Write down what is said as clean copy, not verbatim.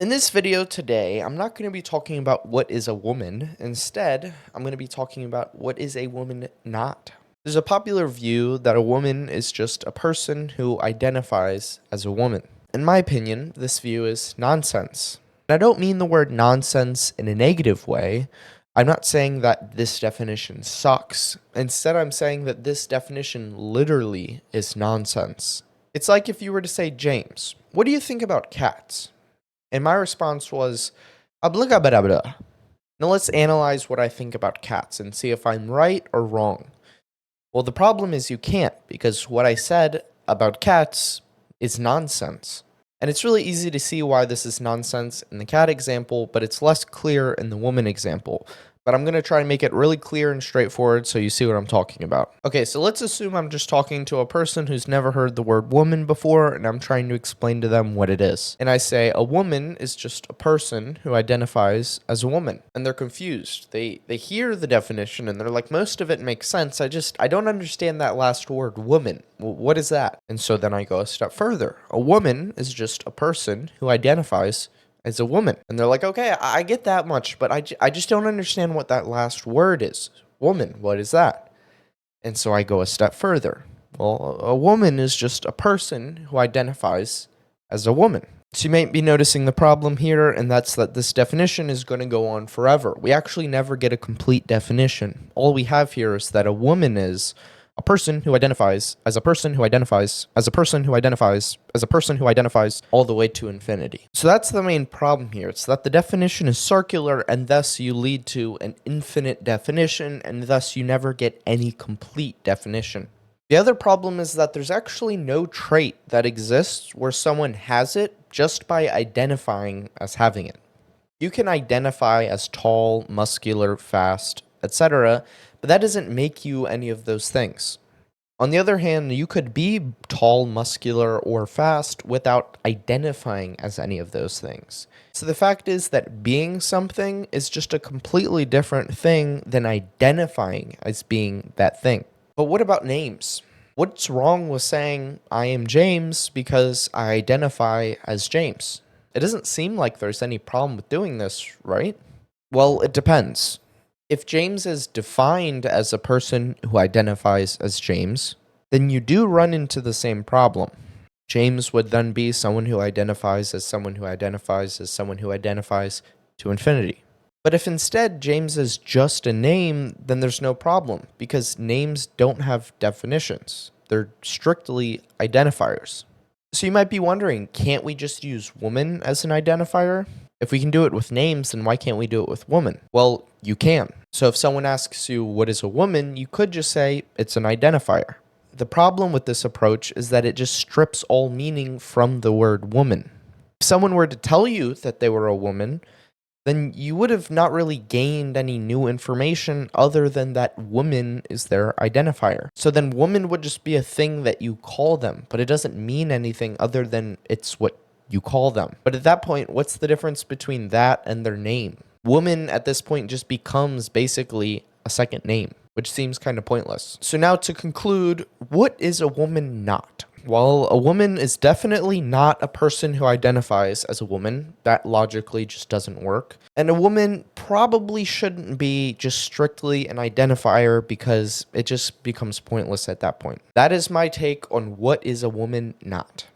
In this video today, I'm not going to be talking about what is a woman. Instead, I'm going to be talking about what is a woman not. There's a popular view that a woman is just a person who identifies as a woman. In my opinion, this view is nonsense. And I don't mean the word nonsense in a negative way. I'm not saying that this definition sucks. Instead, I'm saying that this definition literally is nonsense. It's like if you were to say, James, what do you think about cats? And my response was, "Ablugabadabda." Now let's analyze what I think about cats and see if I'm right or wrong. Well, the problem is you can't, because what I said about cats is nonsense. And it's really easy to see why this is nonsense in the cat example, but it's less clear in the woman example. But I'm going to try and make it really clear and straightforward so you see what I'm talking about. Okay, so let's assume I'm just talking to a person who's never heard the word woman before, and I'm trying to explain to them what it is. And I say, a woman is just a person who identifies as a woman. And they're confused. They hear the definition, and they're like, most of it makes sense. I don't understand that last word, woman. What is that? And so then I go a step further. A woman is just a person who identifies as a woman. And they're like, okay, I get that much, but I just don't understand what that last word is. Woman, what is that? And so I go a step further. Well, a woman is just a person who identifies as a woman. So you might be noticing the problem here, and that's that this definition is going to go on forever. We actually never get a complete definition. All we have here is that a woman is a person who identifies as a person who identifies as a person who identifies as a person who identifies all the way to infinity. So that's the main problem here. It's that the definition is circular, and thus you lead to an infinite definition, and thus you never get any complete definition. The other problem is that there's actually no trait that exists where someone has it just by identifying as having it. You can identify as tall, muscular, fast, etc., but that doesn't make you any of those things. On the other hand, you could be tall, muscular, or fast without identifying as any of those things. So the fact is that being something is just a completely different thing than identifying as being that thing. But what about names? What's wrong with saying I am James because I identify as James? It doesn't seem like there's any problem with doing this, right? Well, it depends. If James is defined as a person who identifies as James, then you do run into the same problem. James would then be someone who identifies as someone who identifies as someone who identifies to infinity. But if instead James is just a name, then there's no problem, because names don't have definitions. They're strictly identifiers. So you might be wondering, can't we just use woman as an identifier? If we can do it with names, then why can't we do it with woman? Well, you can. So if someone asks you what is a woman, you could just say it's an identifier. The problem with this approach is that it just strips all meaning from the word woman. If someone were to tell you that they were a woman, then you would have not really gained any new information other than that woman is their identifier. So then woman would just be a thing that you call them, but it doesn't mean anything other than it's what you call them. But at that point, what's the difference between that and their name? Woman at this point just becomes basically a second name, which seems kind of pointless. So now to conclude, what is a woman not? Well, a woman is definitely not a person who identifies as a woman. That logically just doesn't work. And a woman probably shouldn't be just strictly an identifier, because it just becomes pointless at that point. That is my take on what is a woman not.